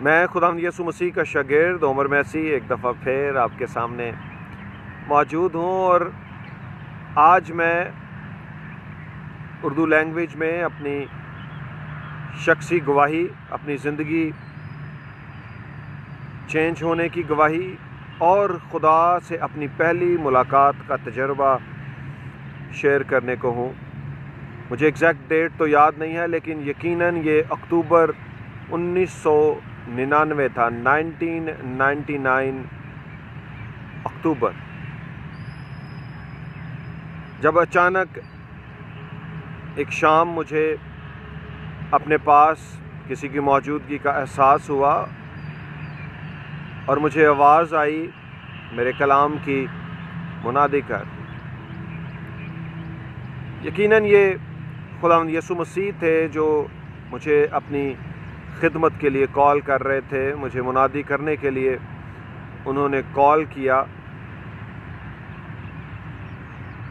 میں خداوند یسوع مسیح کا شاگرد عمر میسی ایک دفعہ پھر آپ کے سامنے موجود ہوں، اور آج میں اردو لینگویج میں اپنی شخصی گواہی، اپنی زندگی چینج ہونے کی گواہی اور خدا سے اپنی پہلی ملاقات کا تجربہ شیئر کرنے کو ہوں۔ مجھے ایگزیکٹ ڈیٹ تو یاد نہیں ہے، لیکن یقیناً یہ اکتوبر 1999 تھا، 1999 اکتوبر، جب اچانک ایک شام مجھے اپنے پاس کسی کی موجودگی کا احساس ہوا اور مجھے آواز آئی میرے کلام کی منادی کر۔ یقیناً یہ خداوند یسوع مسیح تھے جو مجھے اپنی خدمت کے لیے کال کر رہے تھے، مجھے منادی کرنے کے لیے انہوں نے کال کیا۔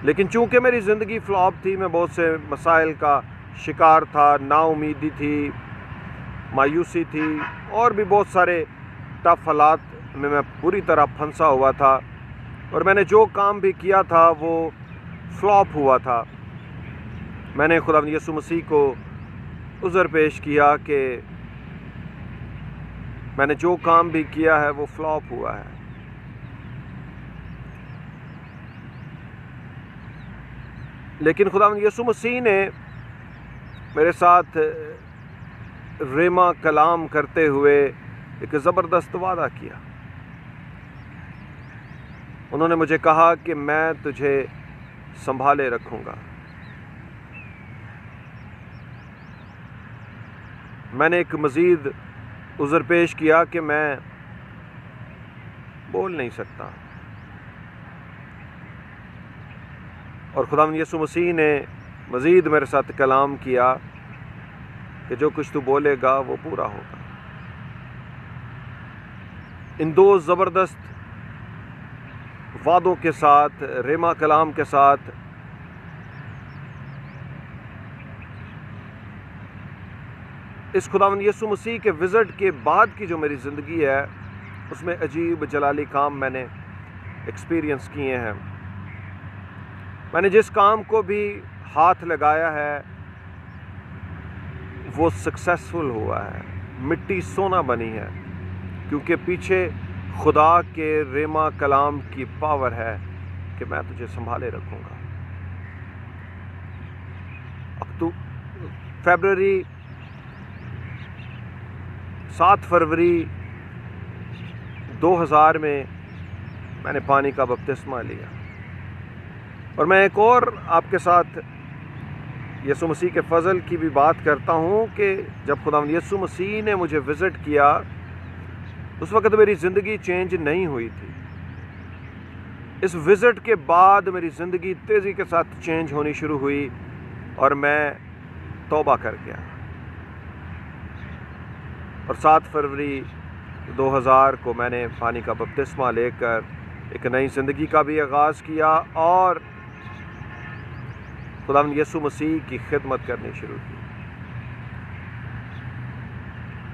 لیکن چونکہ میری زندگی فلاپ تھی، میں بہت سے مسائل کا شکار تھا، نا امیدی تھی، مایوسی تھی، اور بھی بہت سارے ٹف حالات میں پوری طرح پھنسا ہوا تھا، اور میں نے جو کام بھی کیا تھا وہ فلاپ ہوا تھا۔ میں نے خداوند یسوع مسیح کو عذر پیش کیا کہ میں نے جو کام بھی کیا ہے وہ فلاپ ہوا ہے۔ لیکن خداوند یسوع مسیح نے میرے ساتھ ریما کلام کرتے ہوئے ایک زبردست وعدہ کیا۔ انہوں نے مجھے کہا کہ میں تجھے سنبھالے رکھوں گا۔ میں نے ایک مزید عذر پیش کیا کہ میں بول نہیں سکتا، اور خداوند یسوع مسیح نے مزید میرے ساتھ کلام کیا کہ جو کچھ تو بولے گا وہ پورا ہوگا۔ ان دو زبردست وعدوں کے ساتھ، ریما کلام کے ساتھ، اس خداوند یسوع مسیح کے وزٹ کے بعد کی جو میری زندگی ہے اس میں عجیب جلالی کام میں نے ایکسپیرینس کیے ہیں۔ میں نے جس کام کو بھی ہاتھ لگایا ہے وہ سکسیسفل ہوا ہے، مٹی سونا بنی ہے، کیونکہ پیچھے خدا کے ریما کلام کی پاور ہے کہ میں تجھے سنبھالے رکھوں گا۔ فروری 7 فروری 2000 میں میں نے پانی کا بپتسمہ لیا، اور میں ایک اور آپ کے ساتھ یسوع مسیح کے فضل کی بھی بات کرتا ہوں کہ جب خداوند یسوع مسیح نے مجھے وزٹ کیا اس وقت میری زندگی چینج نہیں ہوئی تھی۔ اس وزٹ کے بعد میری زندگی تیزی کے ساتھ چینج ہونی شروع ہوئی، اور میں توبہ کر گیا، اور 7 فروری 2000 کو میں نے پانی کا بپتسمہ لے کر ایک نئی زندگی کا بھی آغاز کیا اور خداوند یسوع مسیح کی خدمت کرنی شروع کی۔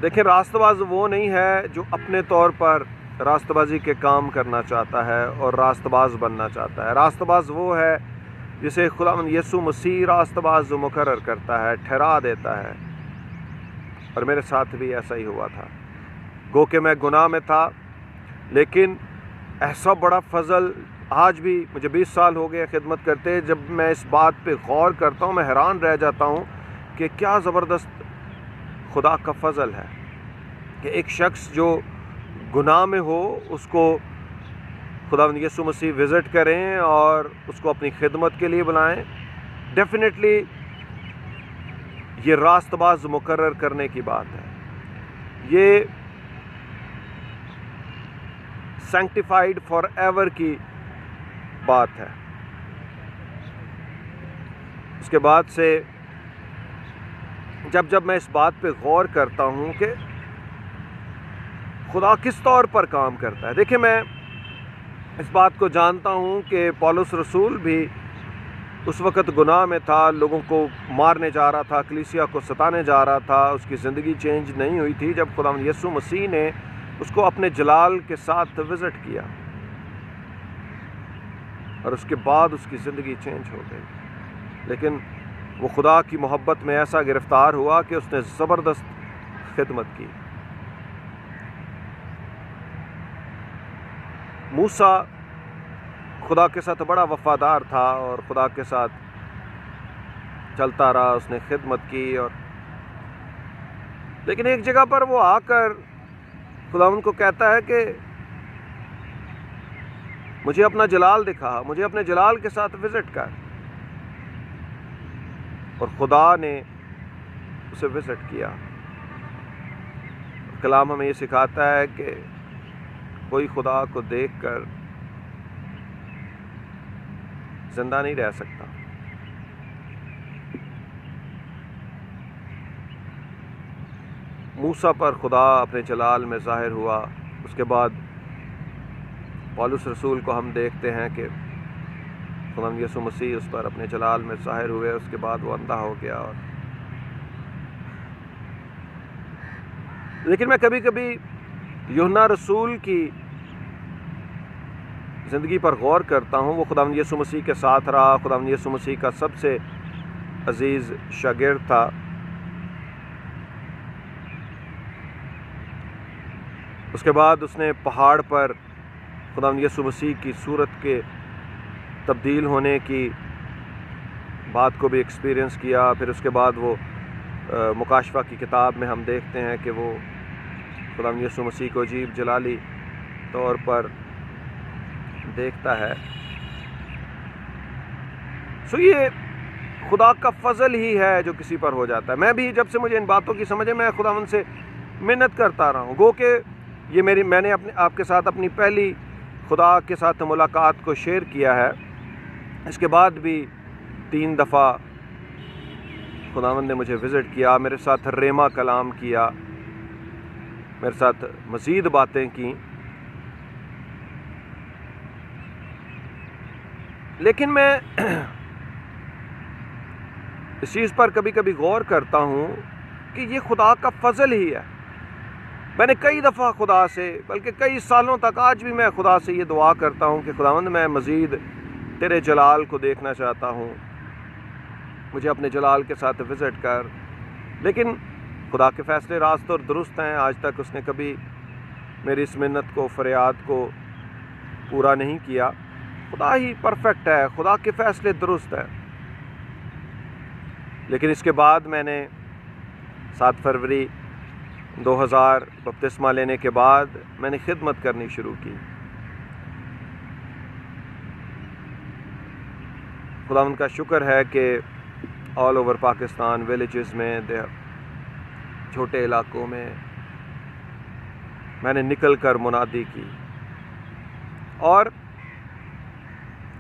دیکھیں، راست باز وہ نہیں ہے جو اپنے طور پر راست بازی کے کام کرنا چاہتا ہے اور راست باز بننا چاہتا ہے۔ راست باز وہ ہے جسے خداوند یسوع مسیح راست باز مقرر کرتا ہے، ٹھہرا دیتا ہے، اور میرے ساتھ بھی ایسا ہی ہوا تھا۔ گو کہ میں گناہ میں تھا، لیکن ایسا بڑا فضل، آج بھی مجھے 20 سال ہو گئے خدمت کرتے، جب میں اس بات پہ غور کرتا ہوں میں حیران رہ جاتا ہوں کہ کیا زبردست خدا کا فضل ہے کہ ایک شخص جو گناہ میں ہو اس کو خداوند یسوع مسیح وزٹ کریں اور اس کو اپنی خدمت کے لیے بلائیں۔ ڈیفینیٹلی یہ راست باز مقرر کرنے کی بات ہے، یہ سینکٹیفائیڈ فار ایور کی بات ہے۔ اس کے بعد سے جب میں اس بات پہ غور کرتا ہوں کہ خدا کس طور پر کام کرتا ہے، دیکھیں میں اس بات کو جانتا ہوں کہ پولس رسول بھی اس وقت گناہ میں تھا، لوگوں کو مارنے جا رہا تھا، کلیسیا کو ستانے جا رہا تھا، اس کی زندگی چینج نہیں ہوئی تھی، جب خداوند یسوع مسیح نے اس کو اپنے جلال کے ساتھ وزٹ کیا اور اس کے بعد اس کی زندگی چینج ہو گئی۔ لیکن وہ خدا کی محبت میں ایسا گرفتار ہوا کہ اس نے زبردست خدمت کی۔ موسیٰ خدا کے ساتھ بڑا وفادار تھا اور خدا کے ساتھ چلتا رہا، اس نے خدمت کی، اور لیکن ایک جگہ پر وہ آ کر خداوند کو کہتا ہے کہ مجھے اپنا جلال دکھا، مجھے اپنے جلال کے ساتھ وزٹ کر، اور خدا نے اسے وزٹ کیا۔ کلام ہمیں یہ سکھاتا ہے کہ کوئی خدا کو دیکھ کر زندہ نہیں رہ سکتا۔ موسیٰ پر خدا اپنے جلال میں ظاہر ہوا، اس کے بعد پولس رسول کو ہم دیکھتے ہیں کہ خداوند یسوع مسیح اس پر اپنے جلال میں ظاہر ہوئے، اس کے بعد وہ اندھا ہو گیا۔ لیکن میں کبھی کبھی یوحنا رسول کی زندگی پر غور کرتا ہوں۔ وہ خداوند یسوع مسیح کے ساتھ رہا، خداوند یسوع مسیح کا سب سے عزیز شاگرد تھا۔ اس کے بعد اس نے پہاڑ پر خداوند یسوع مسیح کی صورت کے تبدیل ہونے کی بات کو بھی ایکسپیرینس کیا۔ پھر اس کے بعد وہ مکاشفہ کی کتاب میں ہم دیکھتے ہیں کہ وہ خداوند یسوع مسیح کو عجیب جلالی طور پر دیکھتا ہے۔ یہ خدا کا فضل ہی ہے جو کسی پر ہو جاتا ہے۔ میں بھی جب سے مجھے ان باتوں کی سمجھ ہے، میں خداوند سے محنت کرتا رہا ہوں، گو کہ یہ میں نے آپ کے ساتھ اپنی پہلی خدا کے ساتھ ملاقات کو شیئر کیا ہے۔ اس کے بعد بھی 3 دفعہ خداوند نے مجھے وزٹ کیا، میرے ساتھ ریما کلام کیا، میرے ساتھ مزید باتیں کی۔ لیکن میں اس چیز پر کبھی کبھی غور کرتا ہوں کہ یہ خدا کا فضل ہی ہے۔ میں نے کئی دفعہ خدا سے، بلکہ کئی سالوں تک آج بھی میں خدا سے یہ دعا کرتا ہوں کہ خداوند میں مزید تیرے جلال کو دیکھنا چاہتا ہوں، مجھے اپنے جلال کے ساتھ وزٹ کر۔ لیکن خدا کے فیصلے راست اور درست ہیں، آج تک اس نے کبھی میری اس منت کو، فریاد کو پورا نہیں کیا۔ خدا ہی پرفیکٹ ہے، خدا کے فیصلے درست ہیں۔ لیکن اس کے بعد میں نے 7 فروری 2000 بپتسمہ لینے کے بعد میں نے خدمت کرنی شروع کی۔ خداوند کا شکر ہے کہ آل اوور پاکستان، ویلیجز میں، چھوٹے علاقوں میں میں نے نکل کر منادی کی، اور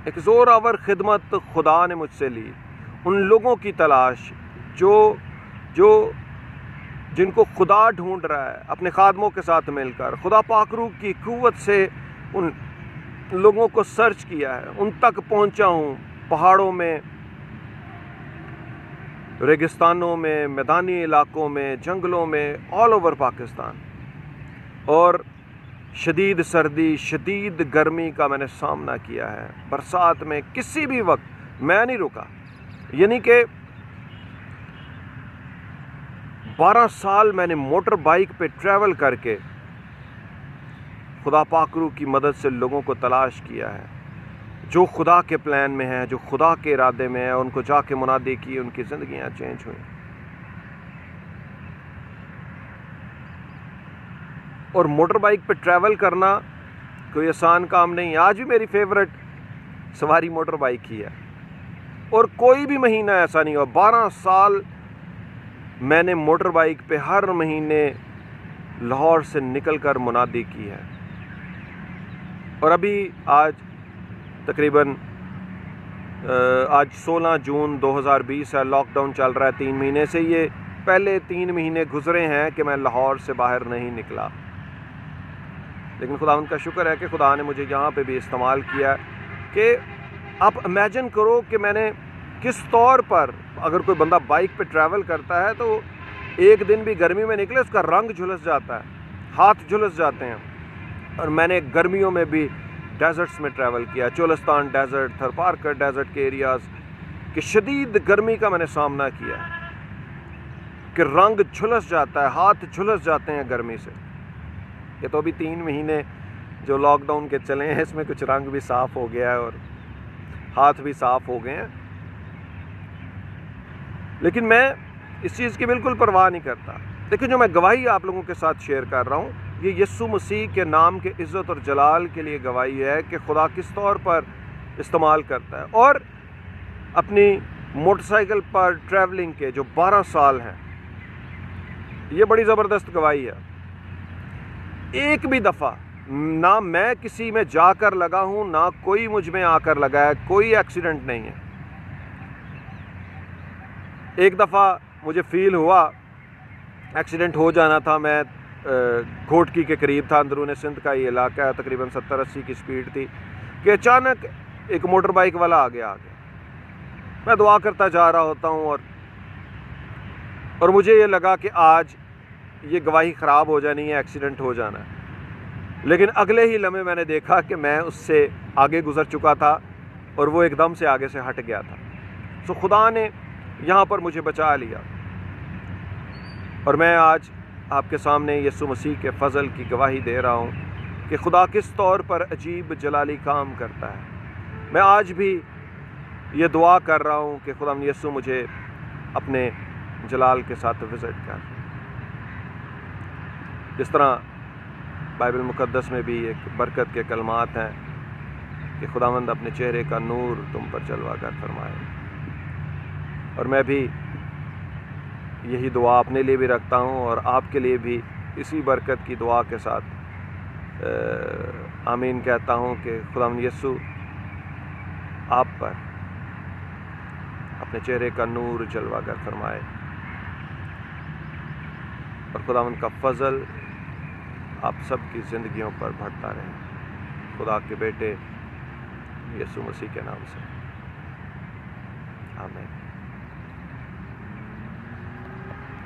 ایک زور آور خدمت خدا نے مجھ سے لی۔ ان لوگوں کی تلاش جن کو خدا ڈھونڈ رہا ہے، اپنے خادموں کے ساتھ مل کر خدا پاک روح کی قوت سے ان لوگوں کو سرچ کیا ہے، ان تک پہنچا ہوں، پہاڑوں میں، ریگستانوں میں، میدانی علاقوں میں، جنگلوں میں، آل اوور پاکستان، اور شدید سردی، شدید گرمی کا میں نے سامنا کیا ہے۔ برسات میں کسی بھی وقت میں نہیں رکا، یعنی کہ 12 سال میں نے موٹر بائک پہ ٹریول کر کے خدا پاک روح کی مدد سے لوگوں کو تلاش کیا ہے، جو خدا کے پلان میں ہیں، جو خدا کے ارادے میں ہیں، ان کو جا کے منادی کی، ان کی زندگیاں چینج ہوئیں۔ اور موٹر بائک پہ ٹریول کرنا کوئی آسان کام نہیں ہے۔ آج بھی میری فیورٹ سواری موٹر بائک ہی ہے، اور کوئی بھی مہینہ ایسا نہیں ہوا، 12 سال میں نے موٹر بائک پہ ہر مہینے لاہور سے نکل کر منادی کی ہے۔ اور ابھی آج تقریباً 16 جون 2020 ہے، لاک ڈاؤن چل رہا ہے 3 مہینے سے۔ یہ پہلے 3 مہینے گزرے ہیں کہ میں لاہور سے باہر نہیں نکلا، لیکن خداوند کا شکر ہے کہ خدا نے مجھے یہاں پہ بھی استعمال کیا۔ کہ آپ امیجن کرو کہ میں نے کس طور پر اگر کوئی بندہ بائک پہ ٹریول کرتا ہے تو ایک دن بھی گرمی میں نکلے اس کا رنگ جھلس جاتا ہے، ہاتھ جھلس جاتے ہیں. اور میں نے گرمیوں میں بھی ڈیزرٹس میں ٹریول کیا، چولستان ڈیزرٹ، تھرپارکر ڈیزرٹ کے ایریاز کہ شدید گرمی کا میں نے سامنا کیا کہ رنگ جھلس جاتا ہے، ہاتھ جھلس جاتے ہیں گرمی سے. یہ تو ابھی 3 مہینے جو لاک ڈاؤن کے چلے ہیں اس میں کچھ رنگ بھی صاف ہو گیا ہے اور ہاتھ بھی صاف ہو گئے ہیں، لیکن میں اس چیز کی بالکل پرواہ نہیں کرتا. لیکن جو میں گواہی آپ لوگوں کے ساتھ شیئر کر رہا ہوں یہ یسوع مسیح کے نام کے عزت اور جلال کے لیے گواہی ہے کہ خدا کس طور پر استعمال کرتا ہے. اور اپنی موٹر سائیکل پر ٹریولنگ کے جو 12 سال ہیں یہ بڑی زبردست گواہی ہے. ایک بھی دفعہ نہ میں کسی میں جا کر لگا ہوں نہ کوئی مجھ میں آ کر لگا ہے، کوئی ایکسیڈنٹ نہیں ہے. ایک دفعہ مجھے فیل ہوا ایکسیڈنٹ ہو جانا تھا، میں گھوٹکی کے قریب تھا، اندرون سندھ کا یہ علاقہ ہے، تقریباً 70-80 کی سپیڈ تھی کہ اچانک ایک موٹر بائک والا آگے. میں دعا کرتا جا رہا ہوتا ہوں اور مجھے یہ لگا کہ آج یہ گواہی خراب ہو جانی ہے، ایکسیڈنٹ ہو جانا ہے. لیکن اگلے ہی لمحے میں نے دیکھا کہ میں اس سے آگے گزر چکا تھا اور وہ ایک دم سے آگے سے ہٹ گیا تھا. سو خدا نے یہاں پر مجھے بچا لیا اور میں آج آپ کے سامنے یسوع مسیح کے فضل کی گواہی دے رہا ہوں کہ خدا کس طور پر عجیب جلالی کام کرتا ہے. میں آج بھی یہ دعا کر رہا ہوں کہ خدا یسوع مجھے اپنے جلال کے ساتھ وزٹ کر. جس طرح بائبل مقدس میں بھی ایک برکت کے کلمات ہیں کہ خداوند اپنے چہرے کا نور تم پر جلوہ گر فرمائے. اور میں بھی یہی دعا اپنے لیے بھی رکھتا ہوں اور آپ کے لیے بھی اسی برکت کی دعا کے ساتھ آمین کہتا ہوں کہ خداوند یسوع آپ پر اپنے چہرے کا نور جلوہ گر فرمائے اور خداوند کا فضل آپ سب کی زندگیوں پر بڑھتا رہے. خدا کے بیٹے یسوع مسیح کے نام سے آمین.